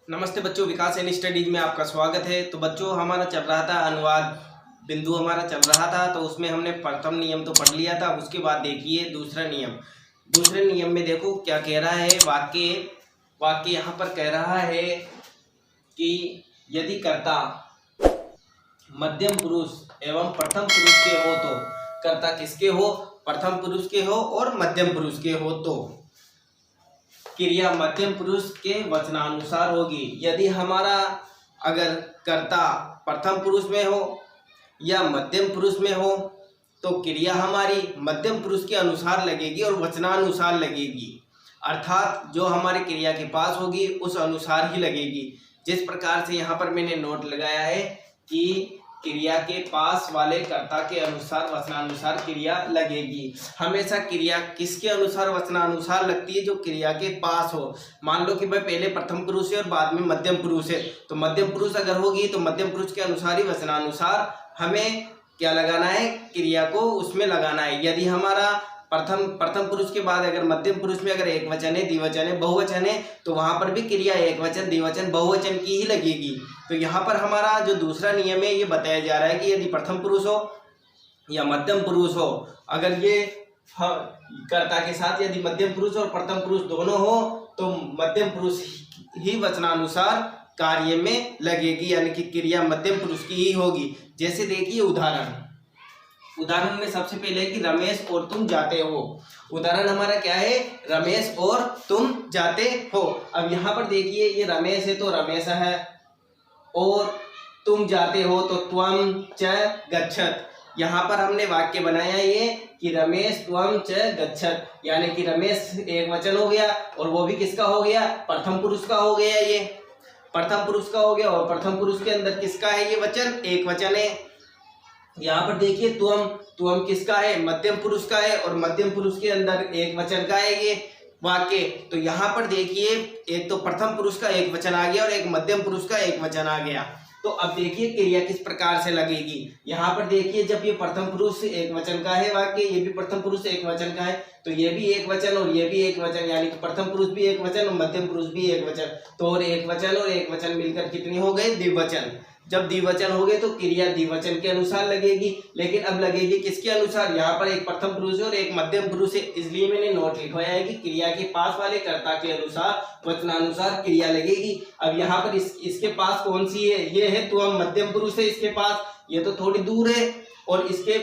नमस्ते बच्चों, विकास and studies में आपका स्वागत है। तो बच्चों, हमारा चल रहा था अनुवाद बिंदु हमारा चल रहा था। तो उसमें हमने प्रथम नियम तो पढ़ लिया था। उसके बाद देखिए दूसरा नियम। दूसरे नियम में देखो क्या कह रहा है। वाक्य यहाँ पर कह रहा है कि यदि कर्ता मध्यम पुरुष एवं प्रथम पुरुष के हो तो, कर्ता किसके हो? प्रथम पुरुष के हो और मध्यम पुरुष के हो तो क्रिया मध्यम पुरुष के वचनानुसार होगी। यदि हमारा अगर कर्ता प्रथम पुरुष में हो या मध्यम पुरुष में हो तो क्रिया हमारी मध्यम पुरुष के अनुसार लगेगी और वचनानुसार लगेगी। अर्थात जो हमारी क्रिया के पास होगी उस अनुसार ही लगेगी। जिस प्रकार से यहाँ पर मैंने नोट लगाया है कि क्रिया के पास वाले कर्ता के अनुसार वचनानुसार क्रिया लगेगी। हमेशा क्रिया किसके अनुसार वचनानुसार लगती है? जो क्रिया के पास हो। मान लो कि भाई पहले प्रथम पुरुष है और बाद में मध्यम पुरुष है, तो मध्यम पुरुष अगर होगी तो मध्यम पुरुष के अनुसार ही वचनानुसार हमें क्या लगाना है? क्रिया को उसमें लगाना है। यदि हमारा प्रथम पुरुष के बाद अगर मध्यम पुरुष में अगर एक वचन है, द्विवचन है, बहुवचन है तो वहां पर भी क्रिया एक वचन, द्विवचन, बहुवचन की ही लगेगी। तो यहाँ पर हमारा जो दूसरा नियम है ये बताया जा रहा है कि यदि प्रथम पुरुष हो या मध्यम पुरुष हो, अगर ये कर्ता के साथ यदि मध्यम पुरुष और प्रथम पुरुष दोनों हो तो मध्यम पुरुष ही वचनानुसार कार्य में लगेगी, यानी कि क्रिया मध्यम पुरुष की ही होगी। जैसे देखिए उदाहरण में सबसे पहले है कि रमेश और तुम जाते हो। उदाहरण हमारा क्या है? रमेश और तुम जाते हो। अब यहाँ पर देखिए ये रमेश है तो रमेश है और तुम जाते हो तो त्वम च गच्छत। यहाँ पर हमने वाक्य बनाया ये कि रमेश त्वम च गच्छत, यानी कि रमेश एक वचन हो गया और वो भी किसका हो गया? प्रथम पुरुष का हो गया। ये प्रथम पुरुष का हो गया और प्रथम पुरुष के अंदर किसका है? ये वचन एक वचन है। यहाँ पर देखिए तुम किसका है? मध्यम पुरुष का है और मध्यम पुरुष के अंदर एक वचन का है ये वाक्य। तो यहाँ पर देखिए एक तो प्रथम पुरुष का एक वचन आ गया और एक मध्यम पुरुष का एक वचन आ गया। तो अब देखिए क्रिया किस प्रकार से लगेगी। यहाँ पर देखिए जब ये प्रथम पुरुष एक वचन का है वाक्य, ये भी प्रथम पुरुष एक वचन का है, तो ये भी एक वचन और ये भी एक वचन, यानी कि प्रथम पुरुष भी एक वचन और मध्यम पुरुष भी एक वचन। तो और एक वचन मिलकर कितनी हो गई? द्विवचन। जब द्विवचन हो गए तो क्रिया द्विवचन के अनुसार लगेगी। लेकिन अब लगेगी किसके अनुसार? यहाँ पर एक प्रथम पुरुष है और एक मध्यम पुरुष है, इसलिए मैंने नोट लिखवाया है कि क्रिया के पास वाले कर्ता के अनुसार वचनानुसार क्रिया लगेगी। अब यहाँ पर इसके पास कौन सी है? ये है तो हम मध्यम पुरुष है इसके पास, ये तो थोड़ी दूर है और इसके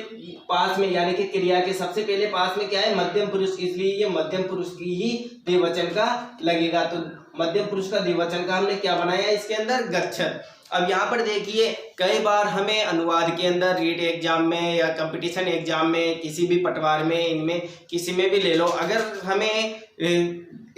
पास में यानी कि क्रिया के सबसे पहले पास में क्या है? मध्यम पुरुष, इसलिए ये मध्यम पुरुष की ही द्विवचन का लगेगा। तो मध्यम पुरुष का द्विवचन का हमने क्या बनाया इसके अंदर? गच्छत। अब यहाँ पर देखिए कई बार हमें अनुवाद के अंदर रीट एग्जाम में या कंपटीशन एग्जाम में, किसी भी पटवार में, इनमें किसी में भी ले लो, अगर हमें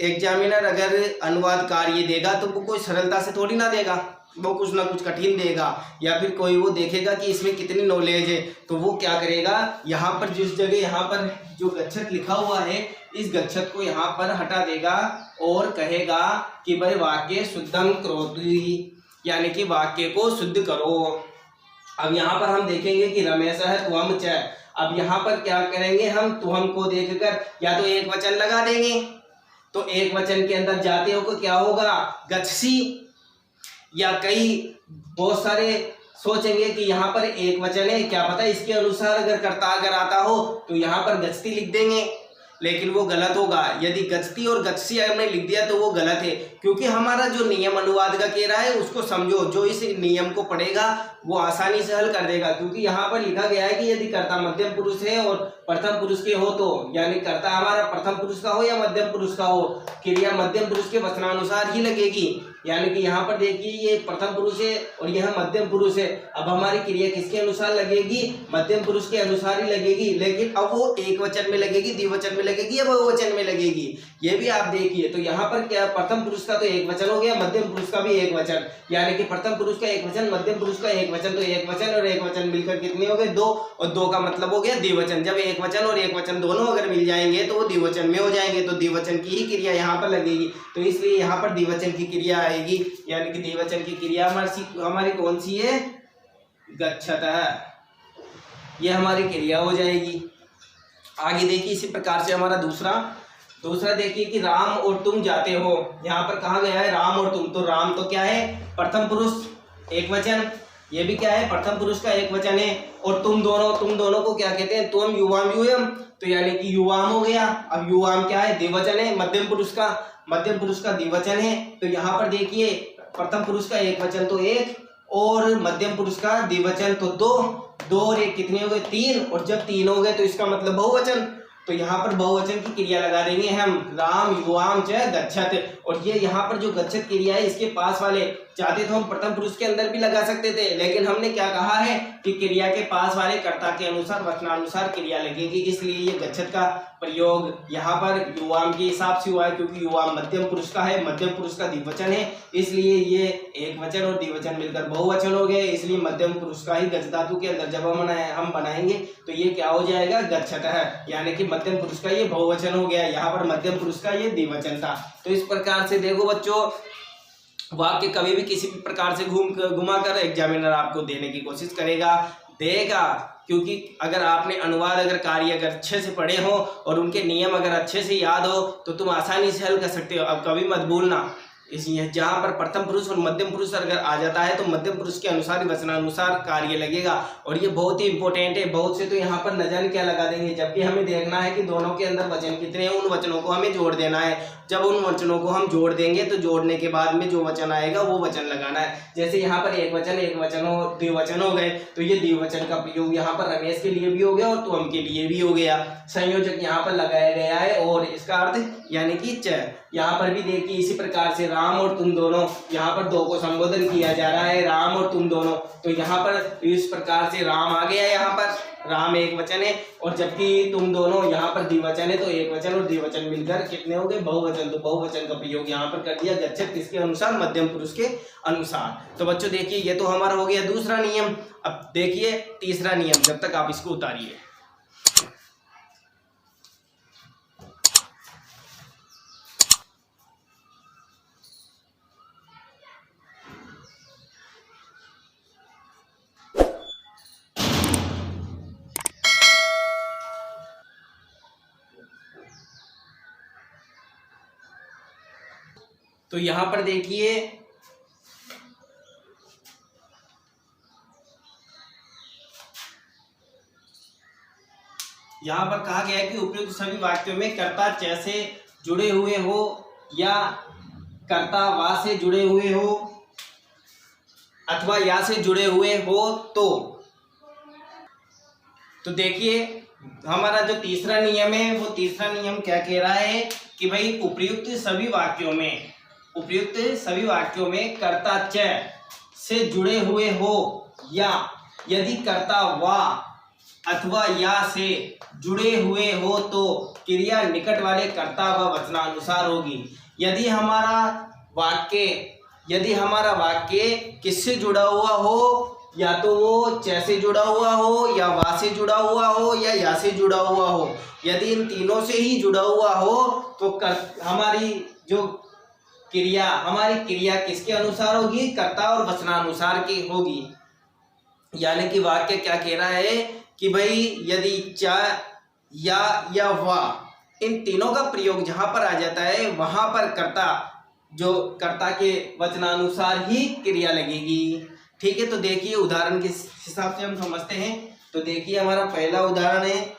एग्जामिनर अगर अनुवाद कार्य देगा तो वो कोई सरलता से थोड़ी ना देगा, वो कुछ ना कुछ कठिन देगा। या फिर कोई वो देखेगा कि इसमें कितनी नॉलेज है, तो वो क्या करेगा? यहाँ पर जिस जगह यहाँ पर जो गच्छत लिखा हुआ है इस गच्छत को यहाँ पर हटा देगा और कहेगा कि भाई वाक्य शुद्धं करोतु, यानी कि वाक्य को शुद्ध करो। अब यहाँ पर हम देखेंगे कि रमेश है तुम च। अब यहाँ पर क्या करेंगे हम? तुम को देखकर या तो एक वचन लगा देंगे, तो एक वचन के अंदर जाते हो को क्या होगा? गच्छसी। या कई बहुत सारे सोचेंगे कि यहाँ पर एक वचन है, क्या पता इसके अनुसार अगर कर्ता अगर आता हो तो यहाँ पर गच्छती लिख देंगे, लेकिन वो गलत होगा। यदि गच्छती और गच्छसी हमने लिख दिया तो वो गलत है, क्योंकि हमारा जो नियम अनुवाद का कह रहा है उसको समझो। जो इस नियम को पढ़ेगा वो आसानी से हल कर देगा, क्योंकि यहाँ पर लिखा गया है कि यदि कर्ता मध्यम पुरुष है और प्रथम पुरुष के हो तो, यानी कर्ता हमारा प्रथम पुरुष का हो या मध्यम पुरुष का हो, क्रिया मध्यम पुरुष के वचनानुसार ही लगेगी। यानी कि यहाँ पर देखिए ये प्रथम पुरुष है और यह मध्यम पुरुष है। अब हमारी क्रिया किसके अनुसार लगेगी? मध्यम पुरुष के अनुसार ही लगेगी। लेकिन अब वो एक वचन में लगेगी, द्विवचन में लगेगी या बहुवचन में लगेगी, ये भी आप देखिए। तो यहाँ पर क्या, प्रथम पुरुष का तो एक वचन हो गया, मध्यम पुरुष का भी एक वचन, यानी कि प्रथम पुरुष का एक वचन, मध्यम पुरुष का एक वचन, तो एक वचन और एक वचन मिलकर कितने हो गए? दो, और दो का मतलब हो गया द्विवचन। जब एक वचन और एक वचन दोनों अगर मिल जाएंगे तो वो द्विवचन में हो जाएंगे, तो द्विवचन की ही क्रिया यहाँ पर लगेगी। तो इसलिए यहाँ पर द्विवचन की क्रिया आएगी, यानी कि द्विवचन की क्रिया हमारी कौन सी है? गच्छत है, ये हमारी क्रिया हो जाएगी। आगे देखिए इसी प्रकार से हमारा दूसरा दूसरा देखिए कि राम और तुम जाते हो, यहाँ पर कहा गया है राम और तुम, तो राम तो क्या है प्रथम पुरुष एक वचन, ये भी क्या है प्रथम पुरुष का एक वचन है। और तुम दोनों को क्या कहते हैं, तुम युवाम यूयम, तो यानी कि युवाम हो गया। अब युवाम क्या है द्विवचन है, मध्यम पुरुष का द्विवचन है। तो यहाँ पर देखिए प्रथम पुरुष का एक वचन तो एक, और मध्यम पुरुष का द्विवचन तो दो और एक कितने हो गए तीन, और जब तीन हो गए तो इसका मतलब बहुवचन। तो यहाँ पर बहुवचन की क्रिया लगा देंगे हम, राम युवाम च गच्छत। और ये यहाँ पर जो गच्छत क्रिया है इसके पास वाले, चाहते तो हम प्रथम पुरुष के अंदर भी लगा सकते थे, लेकिन हमने क्या कहा है कि क्रिया के पास वाले कर्ता के अनुसार वचनानुसार क्रिया लगेगी, इसलिए ये गच्छत का प्रयोग यहाँ पर युवाम के हिसाब से हुआ है, क्योंकि युवाम मध्यम पुरुष का है, मध्यम पुरुष का द्विवचन है, इसलिए ये एक वचन और द्विवचन मिलकर बहुवचन हो गए। इसलिए मध्यम पुरुष का ही गच्छ धातु के अंदर जब हम बनाएंगे तो ये क्या हो जाएगा गच्छत है, यानी कि मध्यम पुरुष का ये बहुवचन हो गया, यहाँ पर मध्यम पुरुष का ये द्विवचन था। तो इस प्रकार से देखो बच्चों, वाक्य कभी भी किसी भी प्रकार से घुमा कर एग्जामिनर आपको देने की कोशिश देगा, क्योंकि अगर आपने अनुवाद अगर कार्य अगर अच्छे से पढ़े हो और उनके नियम अगर अच्छे से याद हो तो तुम आसानी से हल कर सकते हो। अब कभी मत भूलना, इसलिए जहाँ पर प्रथम पुरुष और मध्यम पुरुष अगर आ जाता है तो मध्यम पुरुष के अनुसार ही वचनानुसार कार्य लगेगा, और ये बहुत ही इंपॉर्टेंट है। बहुत से तो यहाँ पर न जाने क्या लगा देंगे, जबकि हमें देखना है कि दोनों के अंदर वचन कितने हैं, उन वचनों को हमें जोड़ देना है। जब उन वचनों को हम जोड़ देंगे तो जोड़ने के बाद में जो वचन आएगा वो वचन लगाना है। जैसे यहाँ पर एक वचन हो द्विवचन हो गए, तो ये द्विवचन का प्रयोग यहाँ पर रमेश के लिए भी हो गया और तुम के लिए भी हो गया। संयोजक यहाँ पर लगाया गया है और इसका अर्थ यानी कि च। यहाँ पर भी देखिए इसी प्रकार से राम और तुम दोनों, यहाँ पर दो को संबोधन किया जा रहा है, राम और तुम दोनों, तो यहाँ पर इस प्रकार से राम आ गया, यहाँ पर राम एक वचन है, और जबकि तुम दोनों यहाँ पर द्विवचन है, तो एक वचन और द्विवचन मिलकर कितने हो गए बहुवचन। तो बहुवचन का प्रयोग यहाँ पर कर दिया गच्छत किसके अनुसार, मध्यम पुरुष के अनुसार। तो बच्चों देखिए ये तो हमारा हो गया दूसरा नियम। अब देखिए तीसरा नियम, जब तक आप इसको उतारिए। तो यहां पर देखिए यहां पर कहा गया है कि उपयुक्त सभी वाक्यों में कर्ता च से जुड़े हुए हो या कर्ता वा से जुड़े हुए हो अथवा या से जुड़े हुए हो तो देखिए हमारा जो तीसरा नियम है वो तीसरा नियम क्या कह रहा है कि भाई उपयुक्त सभी वाक्यों में कर्ता च से जुड़े हुए हो या यदि कर्ता वा अथवा या से जुड़े हुए हो तो क्रिया निकट वाले कर्ता व वचनानुसार होगी। यदि हमारा वाक्य किससे जुड़ा हुआ हो, या तो वो च से जुड़ा हुआ हो या वा से जुड़ा हुआ हो या से जुड़ा हुआ हो, यदि इन तीनों से ही जुड़ा हुआ हो तो हमारी क्रिया किसके अनुसार होगी, कर्ता और वचनानुसार की होगी। यानी कि वाक्य क्या कह रहा है कि भाई यदि च या वा इन तीनों का प्रयोग जहां पर आ जाता है वहां पर कर्ता के वचनानुसार ही क्रिया लगेगी। ठीक है, तो देखिए उदाहरण के हिसाब से हम समझते हैं। तो देखिए हमारा पहला उदाहरण है,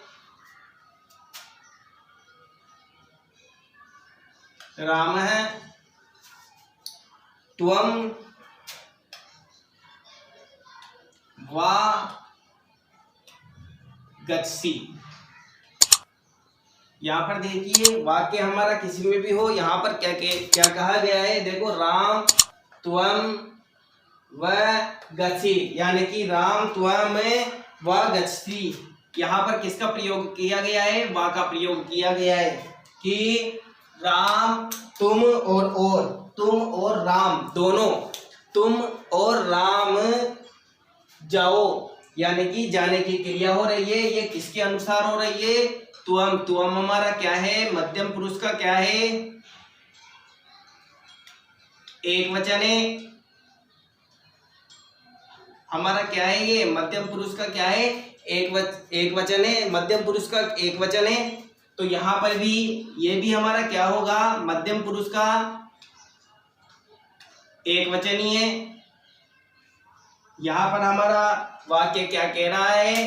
राम है त्वम वा गच्छसि। यहाँ पर देखिए वाक्य हमारा किसी में भी हो, यहाँ पर क्या कहा गया है, देखो राम त्वम व गच्छसि, यानी कि राम त्वम व गच्छसि। यहाँ पर किसका प्रयोग किया गया है, वा का प्रयोग किया गया है कि राम तुम और राम दोनों, तुम और राम जाओ, यानी कि जाने की क्रिया हो रही है। ये किसके अनुसार हो रही है, तुम हमारा क्या है, मध्यम पुरुष का क्या है, एक वचन है। हमारा क्या है, ये मध्यम पुरुष का क्या है, एक वचन है, मध्यम पुरुष का एक वचन है। तो यहाँ पर भी ये भी हमारा क्या होगा, मध्यम पुरुष का एक वचनी है। यहाँ पर हमारा वाक्य क्या कह रहा है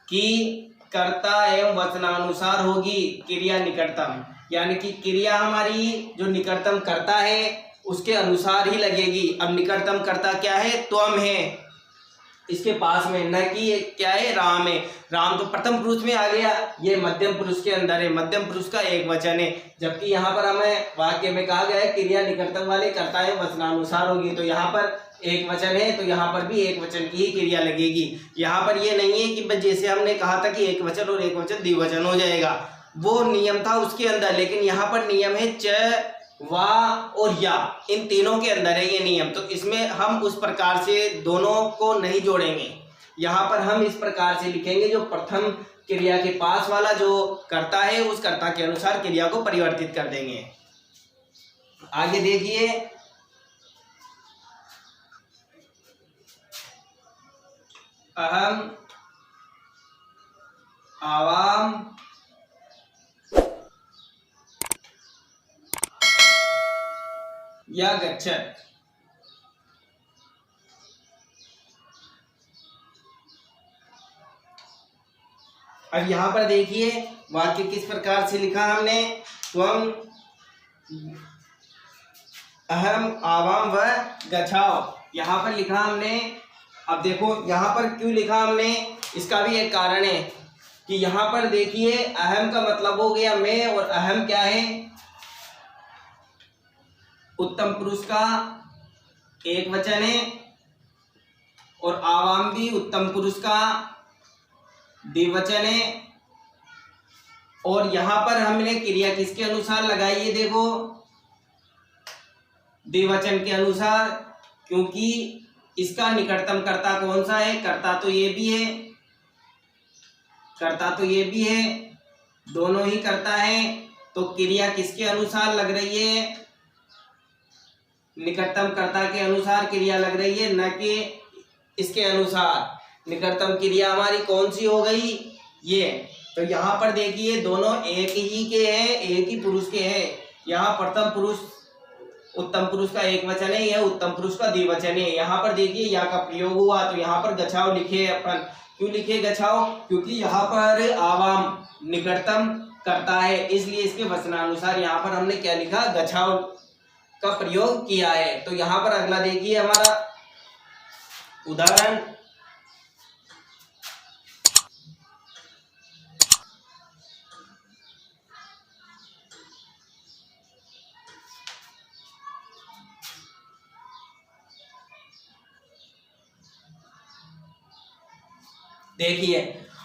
कि कर्ता एवं वचनानुसार होगी क्रिया निकटतम, यानी कि क्रिया हमारी जो निकटतम कर्ता है उसके अनुसार ही लगेगी। अब निकटतम कर्ता क्या है, त्वम है, इसके पास में, न कि क्या है, राम है। राम तो प्रथम पुरुष में आ गया, ये मध्यम पुरुष के अंदर है, मध्यम पुरुष का एक वचन है। जबकि यहाँ पर हमें वाक्य में कहा गया है क्रिया निकटतम वाले कर्ता है वचनानुसार होगी, तो यहाँ पर एक वचन है तो यहाँ पर भी एक वचन की ही क्रिया लगेगी। यहाँ पर ये नहीं है कि जैसे हमने कहा था कि एक वचन और एक वचन द्विवचन हो जाएगा, वो नियम था उसके अंदर, लेकिन यहाँ पर नियम है च, वा और या, इन तीनों के अंदर है ये नियम। तो इसमें हम उस प्रकार से दोनों को नहीं जोड़ेंगे, यहाँ पर हम इस प्रकार से लिखेंगे जो प्रथम क्रिया के पास वाला जो कर्ता है उस कर्ता के अनुसार क्रिया को परिवर्तित कर देंगे। आगे देखिए, अहम, आवाम, या गच्छत। अब यहाँ पर देखिए वाक्य किस प्रकार से लिखा हमने, त्वम, अहम, आवाम व गच्छाओ, यहाँ पर लिखा हमने। अब देखो यहाँ पर क्यों लिखा हमने, इसका भी एक कारण है कि यहाँ पर देखिए अहम का मतलब हो गया मैं, और अहम क्या है, उत्तम पुरुष का एक वचन है, और आवाम भी उत्तम पुरुष का द्विवचन है। और यहाँ पर हमने क्रिया किसके अनुसार लगाई है, देखो द्विवचन के अनुसार, क्योंकि इसका निकटतम कर्ता कौन सा है, कर्ता तो ये भी है, कर्ता तो ये भी है, दोनों ही कर्ता है, तो क्रिया किसके अनुसार लग रही है, निकटतम कर्ता के अनुसार क्रिया लग रही है, न कि इसके अनुसार। निकटतम क्रिया हमारी कौन सी हो गई, ये। तो यहाँ पर देखिए दोनों एक ही के हैं, एक ही पुरुष के हैं। यहाँ प्रथम पुरुष उत्तम पुरुष का एक वचन है, यह उत्तम पुरुष का द्विवचन है। यहाँ पर देखिए या का प्रयोग हुआ, तो यहाँ पर गच्छाओ लिखे अपन। क्यों लिखे गच्छाओ, क्योंकि यहाँ पर आवाम निकटतम करता है, इसलिए इसके वचनानुसार यहाँ पर हमने क्या लिखा, गच्छाओ का प्रयोग किया है। तो यहाँ पर अगला देखिए हमारा उदाहरण, देखिए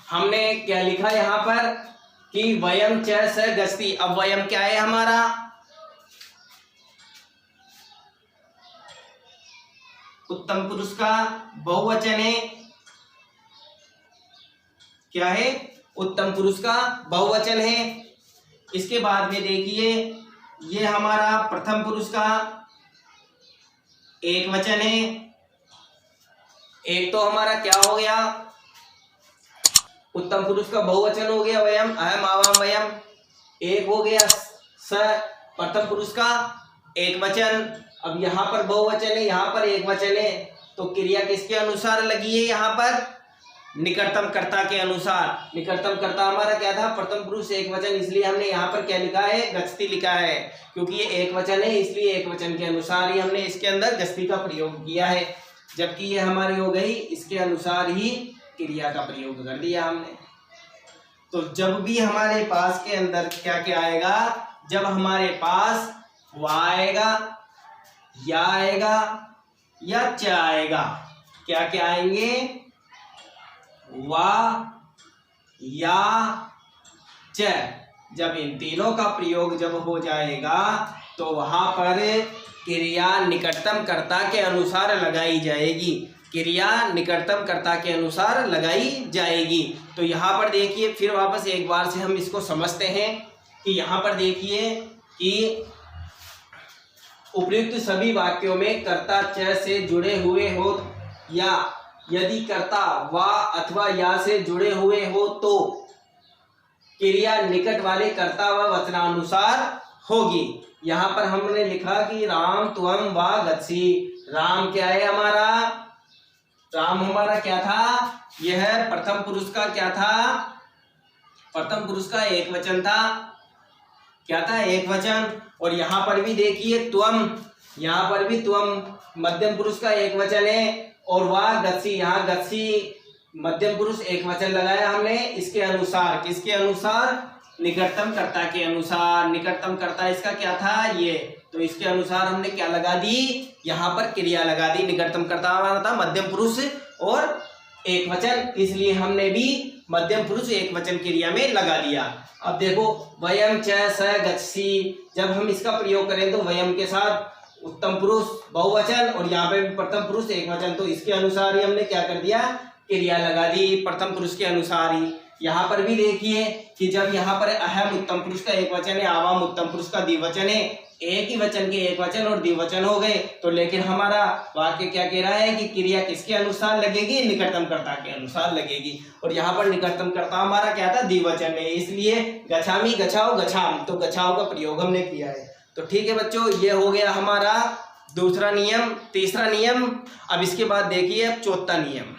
हमने क्या लिखा यहाँ पर कि वयम च स गस्ती। अब वयम क्या है हमारा, उत्तम पुरुष का बहुवचन है, क्या है, उत्तम पुरुष का बहुवचन है। इसके बाद में देखिए ये हमारा प्रथम पुरुष का एक वचन है। एक तो हमारा क्या हो गया, उत्तम पुरुष का बहुवचन हो गया वयम, अहम, आवाम, वयम। एक हो गया स, प्रथम पुरुष का एक वचन। अब यहाँ पर बहुवचन है, यहाँ पर एक वचन है, तो क्रिया किसके अनुसार लगी है, यहाँ पर निकटतम कर्ता के अनुसार। निकटतम कर्ता हमारा क्या था, प्रथम पुरुष एक वचन, इसलिए हमने यहाँ पर क्या लिखा है, गच्छति लिखा है। क्योंकि ये एक वचन है, इसलिए एक वचन के अनुसार ही हमने इसके अंदर गच्छति का प्रयोग किया है। जबकि ये हमारी हो गई, इसके अनुसार ही क्रिया का प्रयोग कर दिया हमने। तो जब भी हमारे पास के अंदर क्या क्या आएगा, जब हमारे पास वा आएगा, या आएगा, या च आएगा, क्या क्या आएंगे, वा, या, च। जब इन तीनों का प्रयोग जब हो जाएगा तो वहां पर क्रिया निकटतम कर्ता के अनुसार लगाई जाएगी। क्रिया निकटतम कर्ता के अनुसार लगाई जाएगी। तो यहाँ पर देखिए फिर वापस एक बार से हम इसको समझते हैं कि यहाँ पर देखिए कि उपयुक्त सभी वाक्यों में कर्ता च से जुड़े हुए हो, या यदि कर्ता वा अथवा या से जुड़े हुए हो तो क्रिया निकट वाले कर्ता व वचनानुसार होगी। यहाँ पर हमने लिखा कि राम त्वम व गच्छि। राम क्या है हमारा, राम हमारा क्या था, यह प्रथम पुरुष का क्या था, प्रथम पुरुष का एक वचन था, क्या था, एक वचन। और यहाँ पर भी देखिए त्वम, यहाँ पर भी त्वम मध्यम पुरुष का एक वचन है। और वाह गच्छि, यहाँ गच्छि मध्यम पुरुष एक वचन लगाया हमने। इसके अनुसार, किसके अनुसार, निकटतम कर्ता के अनुसार। निकटतम कर्ता इसका क्या था, ये, तो इसके अनुसार हमने क्या लगा दी, यहाँ पर क्रिया लगा दी। निकटतम कर्ता हमारा था मध्यम पुरुष और एक वचन, इसलिए हमने भी मध्यम पुरुष एक वचन क्रिया में लगा दिया। अब देखो वयम च स गच्छि, जब हम इसका प्रयोग करें तो वयम के साथ उत्तम पुरुष बहुवचन और यहाँ पे प्रथम पुरुष एक वचन, तो इसके अनुसार ही हमने क्या कर दिया, क्रिया लगा दी, प्रथम पुरुष के अनुसार ही। यहाँ पर भी देखिए कि जब यहाँ पर अहम उत्तम पुरुष का एक वचन है, आवाम उत्तम पुरुष का द्विवचन है, एक ही वचन के एक वचन और द्विवचन हो गए, तो लेकिन हमारा वाक्य क्या कह रहा है कि क्रिया किसके अनुसार लगेगी, निकटतम कर्ता के अनुसार लगेगी। और यहाँ पर निकटतम कर्ता हमारा क्या था, द्विवचन है, इसलिए गच्छामि, गच्छाओ, गच्छाम, तो गच्छाओ का प्रयोग हमने किया है। तो ठीक है बच्चों, ये हो गया हमारा दूसरा नियम, तीसरा नियम। अब इसके बाद देखिए अब चौथा नियम।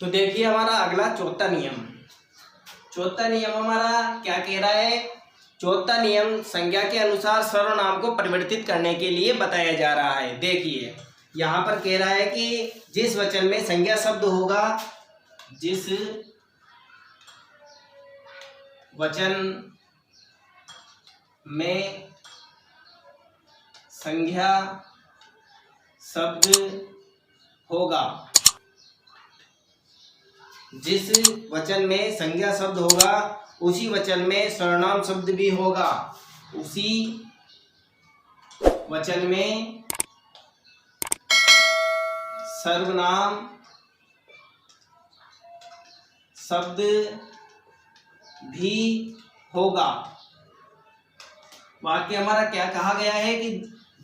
तो देखिए हमारा अगला चौथा नियम। चौथा नियम हमारा क्या कह रहा है, चौथा नियम संज्ञा के अनुसार सर्वनाम को परिवर्तित करने के लिए बताया जा रहा है। देखिए यहाँ पर कह रहा है कि जिस वचन में संज्ञा शब्द होगा, जिस वचन में संज्ञा शब्द होगा, जिस वचन में संज्ञा शब्द होगा उसी वचन में सर्वनाम शब्द भी होगा, उसी वचन में सर्वनाम शब्द भी होगा। वाक्य हमारा क्या कहा गया है कि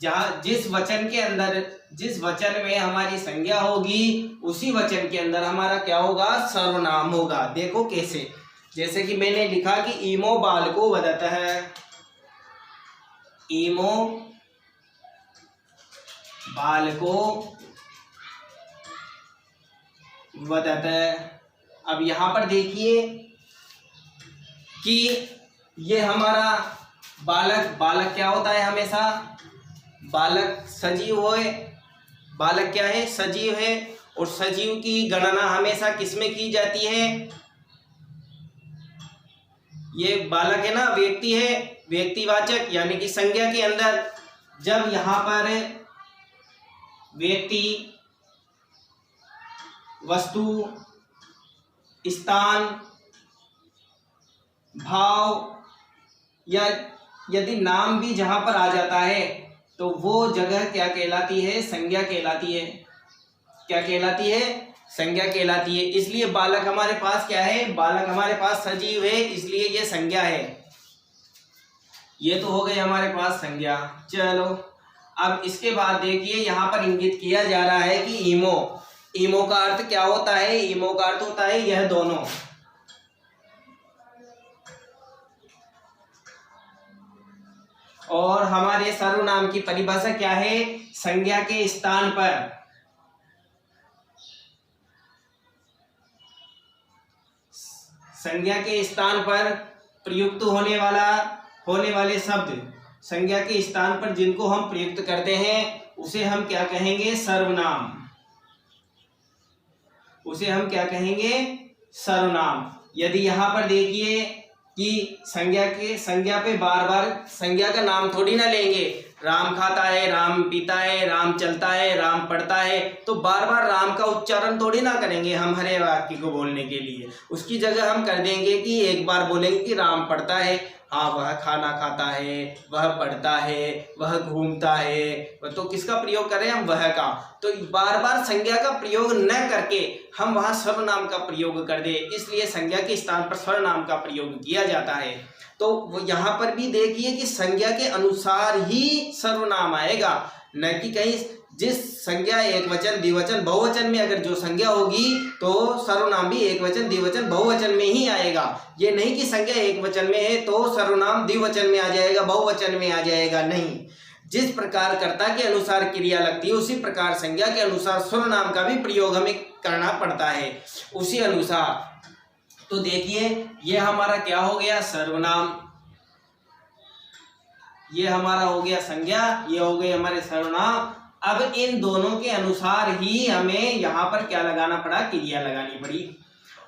जहाँ जिस वचन के अंदर, जिस वचन में हमारी संज्ञा होगी उसी वचन के अंदर हमारा क्या होगा, सर्वनाम होगा। देखो कैसे, जैसे कि मैंने लिखा कि इमो बालको वदत है, इमो बालको वदत है। अब यहाँ पर देखिए कि ये हमारा बालक, बालक क्या होता है, हमेशा बालक सजीव होए, बालक क्या है, सजीव है। और सजीव की गणना हमेशा किसमें की जाती है, ये बालक है ना, व्यक्ति है, व्यक्तिवाचक यानी कि संज्ञा के अंदर। जब यहाँ पर व्यक्ति, वस्तु, स्थान, भाव या यदि नाम भी जहां पर आ जाता है तो वो जगह क्या कहलाती है, संज्ञा कहलाती है। क्या कहलाती है, संज्ञा कहलाती है। इसलिए बालक हमारे पास क्या है, बालक हमारे पास सजीव है, इसलिए ये संज्ञा है। ये तो हो गई हमारे पास संज्ञा। चलो अब इसके बाद देखिए यहाँ पर इंगित किया जा रहा है कि इमो, इमो का अर्थ क्या होता है, इमो का अर्थ होता है यह दोनों। और हमारे सर्वनाम की परिभाषा क्या है, संज्ञा के स्थान पर, संज्ञा के स्थान पर प्रयुक्त होने वाले शब्द, संज्ञा के स्थान पर जिनको हम प्रयुक्त करते हैं उसे हम क्या कहेंगे, सर्वनाम। उसे हम क्या कहेंगे, सर्वनाम। यदि यहाँ पर देखिए कि संज्ञा पे बार बार संज्ञा का नाम थोड़ी ना लेंगे, राम खाता है, राम पीता है, राम चलता है, राम पढ़ता है, तो बार बार राम का उच्चारण थोड़ी ना करेंगे हम हरे वाक्य को बोलने के लिए। उसकी जगह हम कर देंगे कि एक बार बोलेंगे कि राम पढ़ता है, हाँ, वह खाना खाता है, वह पढ़ता है, वह घूमता है, तो किसका प्रयोग करें हम? वह का। तो बार बार संज्ञा का प्रयोग न करके हम वहाँ सर्वनाम का प्रयोग कर दे, इसलिए संज्ञा के स्थान पर सर्वनाम का प्रयोग किया जाता है। तो वो यहाँ पर भी देखिए कि संज्ञा के अनुसार ही सर्वनाम आएगा, न कि कहीं जिस संज्ञा एक वचन, द्विवचन, बहुवचन में अगर जो संज्ञा होगी तो सर्वनाम भी एक वचन, द्विवचन, बहुवचन में ही आएगा। ये नहीं कि संज्ञा एक वचन में है तो सर्वनाम द्विवचन में आ जाएगा, बहुवचन में आ जाएगा, नहीं। जिस प्रकार कर्ता के अनुसार क्रिया लगती है उसी प्रकार संज्ञा के अनुसार सर्वनाम का भी प्रयोग हमें करना पड़ता है, उसी अनुसार। तो देखिए ये हमारा क्या हो गया? सर्वनाम। ये हमारा हो गया संज्ञा, ये हो गए हमारे सर्वनाम। अब इन दोनों के अनुसार ही हमें यहाँ पर क्या लगाना पड़ा? क्रिया लगानी पड़ी।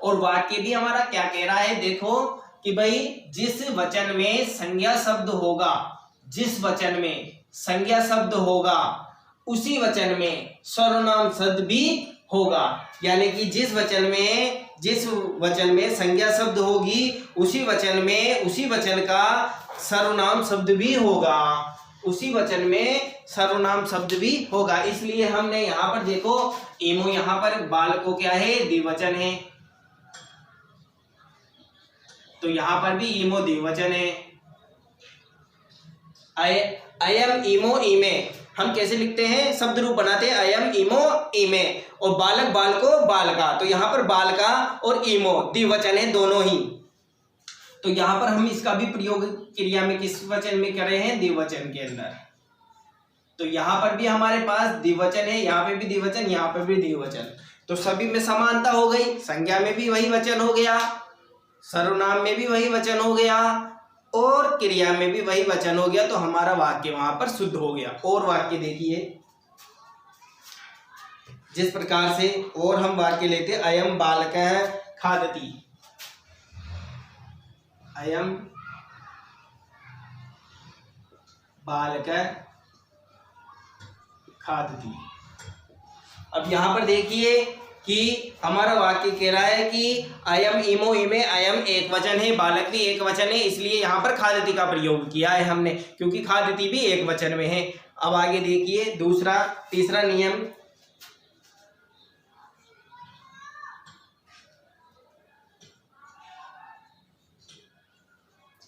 और वाक्य भी हमारा क्या कह रहा है? देखो कि भाई जिस वचन में संज्ञा शब्द होगा, जिस वचन में संज्ञा शब्द होगा उसी वचन में सर्वनाम शब्द भी होगा। यानी कि जिस वचन में संज्ञा शब्द होगी उसी वचन का सर्वनाम शब्द भी होगा, उसी वचन में सर्वनाम शब्द भी होगा। इसलिए हमने यहाँ पर देखो इमो, यहाँ पर बालको क्या है? द्विवचन है, तो यहाँ पर भी इमो द्विवचन है। अयम इमो इमे हम कैसे लिखते हैं? शब्द रूप बनाते हैं, अयम इमो इमे। और बालक बालको बालका, तो यहाँ पर बालका और इमो द्विवचन है दोनों ही। तो यहाँ पर हम इसका भी प्रयोग क्रिया में किस वचन में कर रहे हैं? द्विवचन के अंदर। तो यहाँ पर भी हमारे पास द्विवचन है, यहाँ पे भी द्विवचन, यहाँ पे भी द्विवचन। तो सभी में समानता हो गई, संज्ञा में भी वही वचन हो गया, सर्वनाम में भी वही वचन हो गया और क्रिया में भी वही वचन हो गया। तो हमारा वाक्य वहां पर शुद्ध हो गया। और वाक्य देखिए जिस प्रकार से और हम वाक्य लेते, अयम बालकः खादति, अयम बालकः खादति। अब यहां पर देखिए कि हमारा वाक्य कह रहा है कि अयम इमो इमे, अयम एक वचन है, बालक भी एक वचन है, इसलिए यहाँ पर खादति का प्रयोग किया है हमने, क्योंकि खादति भी एक वचन में है। अब आगे देखिए तीसरा नियम,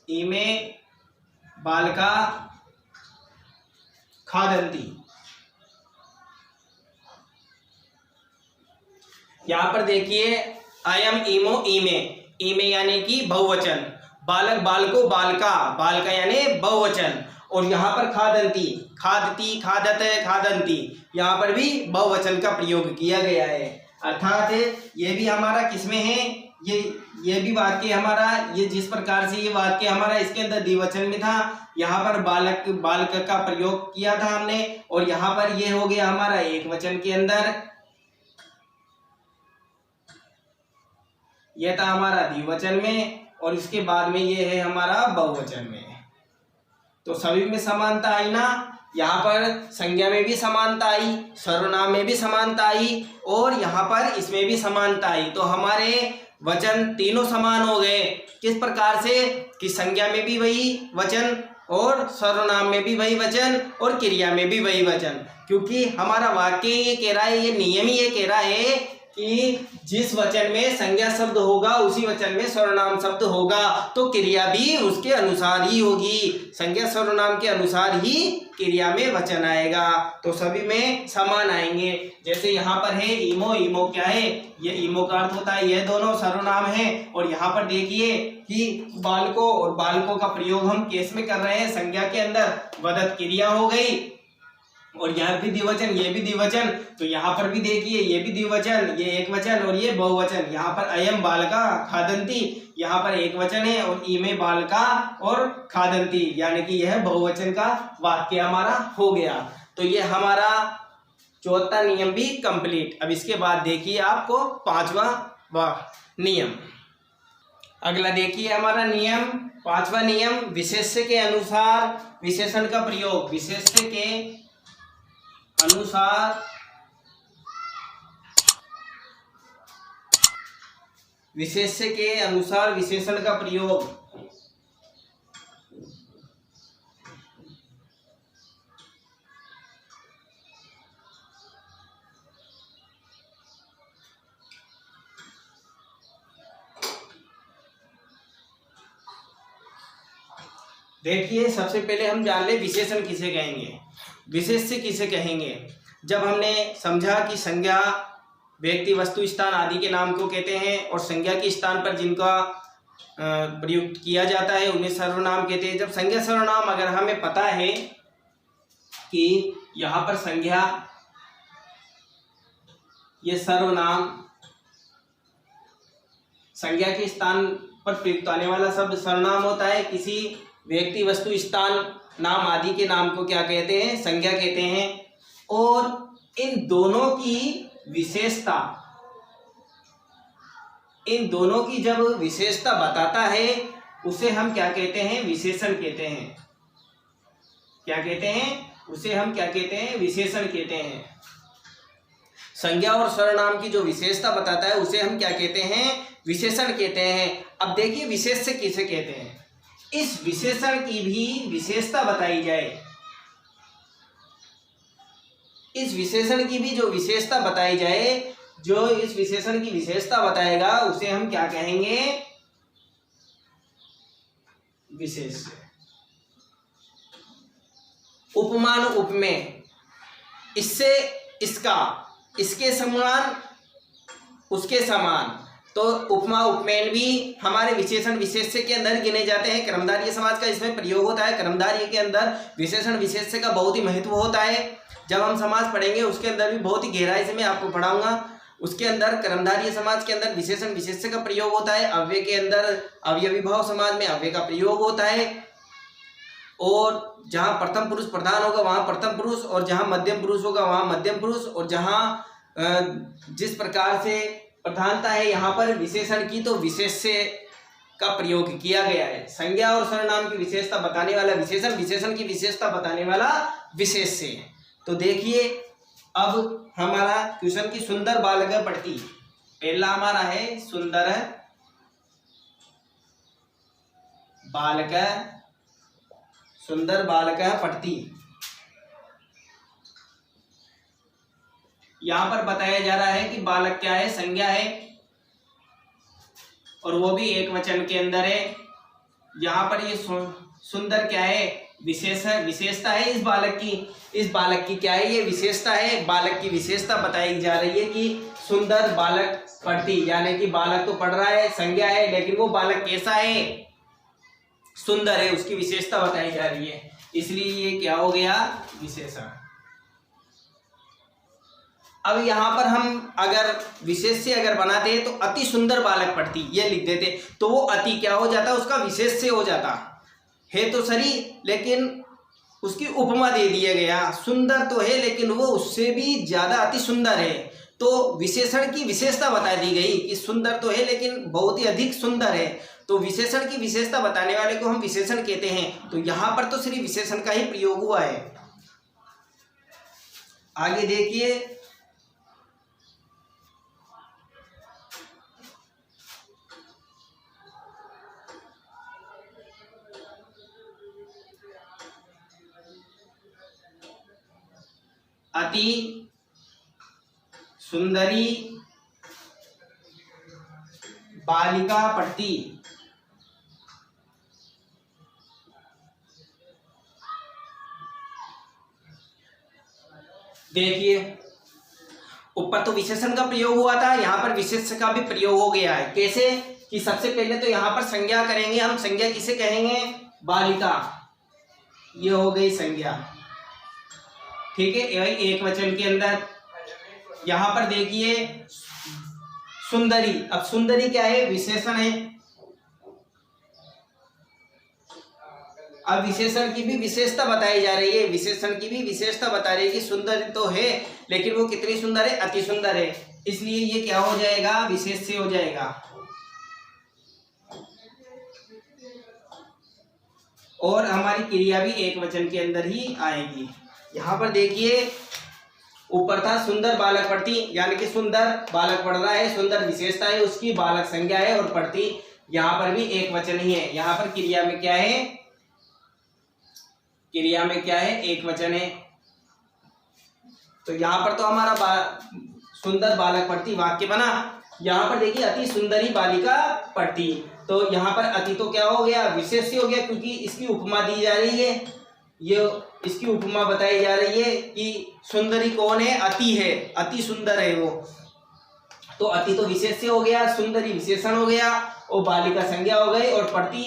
इमे बालका खादन्ति। यहां पर देखिए अयम इमो इमे, इमे यानी कि बहुवचन, बालक बालको बालका, बालका यानी बहुवचन, और यहाँ पर खादन्ति, खादती, खादत, खादन्ति, यहाँ पर भी बहुवचन का प्रयोग किया गया है। अर्थात ये भी हमारा किसमें है? ये भी वाक्य हमारा, ये जिस प्रकार से ये वाक्य हमारा इसके अंदर द्विवचन में था, यहाँ पर बालक बालक का प्रयोग किया था हमने, और यहाँ पर ये हो गया हमारा एक वचन के अंदर, यह था हमारा द्विवचन में, और इसके बाद में ये है हमारा बहुवचन में। तो सभी में समानता आई ना? यहाँ पर संज्ञा में भी समानता आई, सर्वनाम में भी समानता आई, और यहाँ पर इसमें भी समानता आई। तो हमारे वचन तीनों समान हो गए। किस प्रकार से? कि संज्ञा में भी वही वचन और सर्वनाम में भी वही वचन और क्रिया में भी वही वचन। क्योंकि हमारा वाक्य ये कह रहा है, ये नियम ही ये कह रहा है कि जिस वचन में संज्ञा शब्द होगा उसी वचन में सर्वनाम शब्द होगा, तो क्रिया भी उसके अनुसार ही होगी, संज्ञा सर्वनाम के अनुसार ही क्रिया में वचन आएगा। तो सभी में समान आएंगे। जैसे यहाँ पर है इमो, इमो क्या है? ये इमो का अर्थ होता है यह दोनों सर्वनाम है। और यहाँ पर देखिए कि बालको और बालको का प्रयोग हम केस में कर रहे हैं, संज्ञा के अंदर वदत क्रिया हो गई, और यह भी द्विवचन, ये भी द्विवचन। तो यहाँ पर भी देखिए ये भी द्विवचन, ये एक वचन और ये बहुवचन। यहाँ पर अयम बालका खादन्ति, यहाँ पर एक वचन है, और इमे बालका और खादन्ति, यानी कि यह बहुवचन का वाक्य हमारा हो गया। तो ये हमारा चौथा नियम भी कंप्लीट। अब इसके बाद देखिए आपको पांचवा नियम। अगला देखिए हमारा नियम, पांचवा नियम, विशेष्य के अनुसार विशेषण का प्रयोग। विशेष्य के अनुसार विशेष्य के अनुसार विशेषण का प्रयोग। देखिए, सबसे पहले हम जान ले विशेषण किसे कहेंगे, विशेष्य किसे कहेंगे। जब हमने समझा कि संज्ञा व्यक्ति, वस्तु, स्थान आदि के नाम को कहते हैं और संज्ञा के स्थान पर जिनका प्रयुक्त किया जाता है उन्हें सर्वनाम कहते हैं। जब संज्ञा सर्वनाम अगर हमें पता है कि यहाँ पर संज्ञा, ये सर्वनाम, संज्ञा के स्थान पर प्रयुक्त आने वाला शब्द सर्वनाम होता है। किसी व्यक्ति, वस्तु, स्थान, नाम आदि के नाम को क्या कहते हैं, संज्ञा कहते हैं। और इन दोनों की विशेषता, इन दोनों की जब विशेषता बताता है उसे हम क्या कहते हैं, विशेषण कहते हैं। क्या कहते हैं, उसे हम क्या कहते हैं, विशेषण कहते हैं। संज्ञा और सर्वनाम की जो विशेषता बताता है उसे हम क्या कहते हैं, विशेषण कहते हैं। अब देखिए विशेष्य किसे कहते हैं, इस विशेषण की भी विशेषता बताई जाए। इस विशेषण की भी जो विशेषता बताई जाए, जो इस विशेषण की विशेषता बताएगा उसे हम क्या कहेंगे, विशेष्य। उपमान, उपमेय, इससे इसका, इसके समान, उसके समान, तो उपमा उपमेय भी हमारे विशेषण विशेष्य के अंदर गिने जाते हैं। कर्मधारय समास का इसमें प्रयोग होता है। कर्मधारय के अंदर विशेषण विशेष्य का बहुत ही महत्व होता है। जब हम समास पढ़ेंगे उसके अंदर भी बहुत ही गहराई से मैं आपको पढ़ाऊंगा। उसके अंदर कर्मधारय समास के अंदर विशेषण विशेष्य का प्रयोग होता है। अव्यय के अंदर अव्ययी भाव समास में अव्यय का प्रयोग होता है। और जहाँ प्रथम पुरुष प्रधान होगा वहाँ प्रथम पुरुष, और जहाँ मध्यम पुरुष होगा वहाँ मध्यम पुरुष, और जहाँ जिस प्रकार से प्रधानता है यहाँ पर विशेषण की, तो विशेष्य का प्रयोग किया गया है। संज्ञा और सर्वनाम की विशेषता बताने वाला विशेषण, विशेषण की विशेषता बताने वाला विशेष्य। तो देखिए अब हमारा क्वेश्चन की सुंदर बालक पढ़ती, पहला हमारा है सुंदर बालक, सुंदर बालक पढ़ती। यहां पर बताया जा रहा है कि बालक क्या है, संज्ञा है, और वो भी एक वचन के अंदर है। यहाँ पर ये सुंदर क्या है, विशेषता है इस बालक की। इस बालक की क्या है, ये विशेषता है। बालक की विशेषता बताई जा रही है कि सुंदर बालक पढ़ती, यानी कि बालक तो पढ़ रहा है, संज्ञा है, लेकिन वो बालक कैसा है, सुंदर है, उसकी विशेषता बताई जा रही है, इसलिए ये क्या हो गया, विशेषण। अब यहाँ पर हम अगर विशेष्य अगर बनाते हैं तो अति सुंदर बालक पढ़ती ये लिख देते, तो वो अति क्या हो जाता, उसका विशेष्य हो जाता है। तो सही, लेकिन उसकी उपमा दे दिया गया, सुंदर तो है लेकिन वो उससे भी ज्यादा अति सुंदर है। तो विशेषण की विशेषता बता दी गई कि सुंदर तो है लेकिन बहुत ही अधिक सुंदर है। तो विशेषण की विशेषता बताने वाले को हम विशेषण कहते हैं। तो यहाँ पर तो सिर्फ विशेषण का ही प्रयोग हुआ है। आगे देखिए, अति सुंदरी बालिका पढ़ती। देखिए ऊपर तो विशेषण का प्रयोग हुआ था, यहाँ पर विशेष्य का भी प्रयोग हो गया है। कैसे कि सबसे पहले तो यहाँ पर संज्ञा करेंगे हम। संज्ञा किसे कहेंगे, बालिका, ये हो गई संज्ञा, ठीक है, एक वचन के अंदर। यहां पर देखिए सुंदरी, अब सुंदरी क्या है, विशेषण है। अब विशेषण की भी विशेषता बताई जा रही है, विशेषण की भी विशेषता बता रही है कि सुंदर तो है लेकिन वो कितनी सुंदर है, अति सुंदर है, इसलिए ये क्या हो जाएगा, विशेष्य हो जाएगा। और हमारी क्रिया भी एक वचन के अंदर ही आएगी। यहाँ पर देखिए ऊपर था सुंदर बालक पढ़ती, यानी कि सुंदर बालक पढ़ रहा है, सुंदर विशेषता है उसकी, बालक संज्ञा है और पढ़ती यहाँ पर भी एक वचन ही है। यहाँ पर क्रिया में क्या है, क्रिया में क्या है, एक वचन है। तो यहाँ पर तो हमारा सुंदर बालक पढ़ती वाक्य बना, यहाँ पर देखिए अति सुंदरी बालिका पढ़ती, तो यहाँ पर अति तो क्या हो गया, विशेष्य हो गया, क्योंकि इसकी उपमा दी जा रही है, ये इसकी उपमा बताई जा रही है कि सुंदरी कौन है, अति है, अति सुंदर है वो, तो अति तो विशेष्य हो गया, सुंदरी विशेषण हो गया और बालिका संज्ञा हो गई और पढ़ती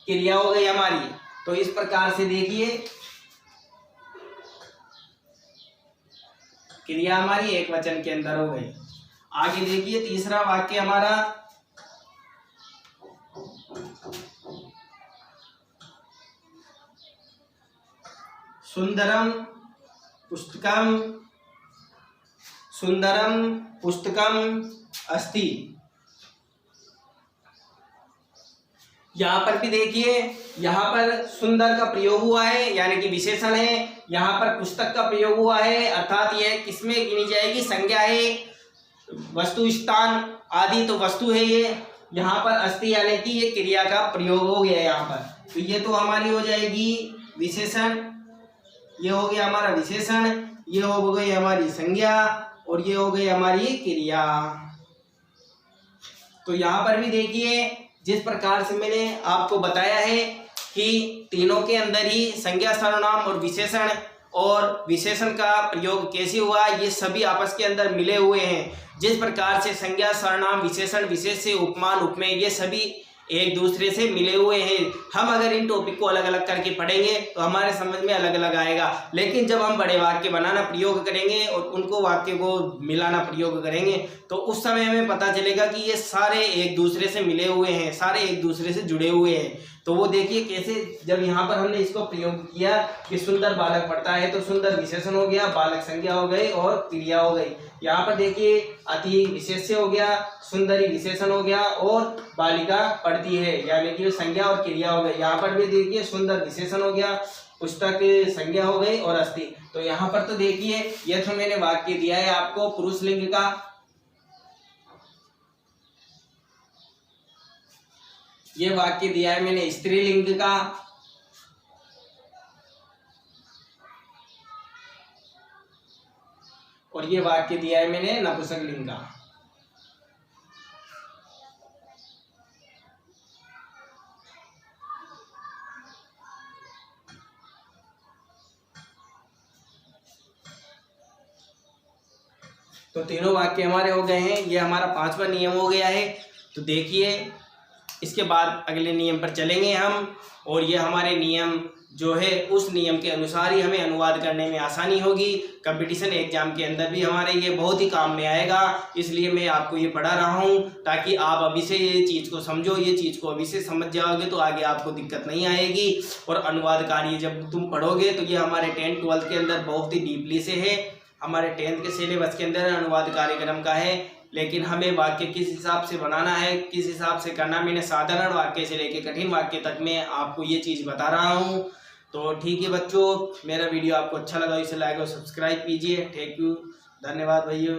क्रिया हो गई हमारी। तो इस प्रकार से देखिए क्रिया हमारी एक वचन के अंदर हो गई। आगे देखिए तीसरा वाक्य हमारा, सुंदरम पुस्तकम अस्ति। यहाँ पर भी देखिए, यहाँ पर सुंदर का प्रयोग हुआ है यानी कि विशेषण है, यहाँ पर पुस्तक का प्रयोग हुआ है अर्थात यह किसमें गिनी जाएगी, संज्ञा है, वस्तु स्थान आदि तो वस्तु है ये, यहाँ पर अस्ति यानी कि ये क्रिया का प्रयोग हो गया यहाँ पर। तो ये तो हमारी हो जाएगी विशेषण, ये हो गया हमारा विशेषण, ये हो गई हमारी संज्ञा और ये हो गई हमारी क्रिया। तो यहाँ पर भी देखिए जिस प्रकार से मैंने आपको बताया है कि तीनों के अंदर ही संज्ञा सर्वनाम और विशेषण का प्रयोग कैसे हुआ, ये सभी आपस के अंदर मिले हुए हैं। जिस प्रकार से संज्ञा सर्वनाम विशेषण विशेष्य उपमान उपमेय ये सभी एक दूसरे से मिले हुए हैं। हम अगर इन टॉपिक को अलग अलग करके पढ़ेंगे तो हमारे समझ में अलग अलग आएगा, लेकिन जब हम बड़े वाक्य बनाना प्रयोग करेंगे और उनको वाक्य को मिलाना प्रयोग करेंगे तो उस समय हमें पता चलेगा कि ये सारे एक दूसरे से मिले हुए हैं, सारे एक दूसरे से जुड़े हुए हैं। तो वो देखिए कैसे, जब यहाँ पर हमने इसको प्रयोग किया कि सुंदर बालक पढ़ता है, तो सुंदर विशेषण हो गया, बालक संज्ञा हो गई और क्रिया हो गई। यहाँ पर देखिए अति विशेष्य हो गया, सुंदरी विशेषण हो गया और बालिका पढ़ती है यानी कि संज्ञा और क्रिया हो गई। यहाँ पर भी देखिए सुंदर विशेषण हो गया, पुस्तक संज्ञा हो गई और अस्ति। तो यहाँ पर तो देखिए ये तो मैंने वाक्य दिया है आपको पुरुष लिंग का, ये वाक्य दिया है मैंने स्त्रीलिंग का, और ये वाक्य दिया है मैंने नपुंसकलिंग का। तो तीनों वाक्य हमारे हो गए हैं, ये हमारा 5वां नियम हो गया है। तो देखिए इसके बाद अगले नियम पर चलेंगे हम, और ये हमारे नियम जो है उस नियम के अनुसार ही हमें अनुवाद करने में आसानी होगी। कंपटीशन एग्जाम के अंदर भी हमारे ये बहुत ही काम में आएगा, इसलिए मैं आपको ये पढ़ा रहा हूँ ताकि आप अभी से ये चीज़ को समझो, ये चीज़ को अभी से समझ जाओगे तो आगे आपको दिक्कत नहीं आएगी। और अनुवाद कार्य जब तुम पढ़ोगे तो ये हमारे 10th 12th के अंदर बहुत ही डीपली से है, हमारे 10th के सिलेबस के अंदर अनुवाद कार्यक्रम का है, लेकिन हमें वाक्य किस हिसाब से बनाना है, किस हिसाब से करना, मैंने साधारण वाक्य से लेकर कठिन वाक्य तक मैं आपको ये चीज़ बता रहा हूँ। तो ठीक है बच्चों, मेरा वीडियो आपको अच्छा लगा इसे लाइक और सब्सक्राइब कीजिए। थैंक यू, धन्यवाद भैया।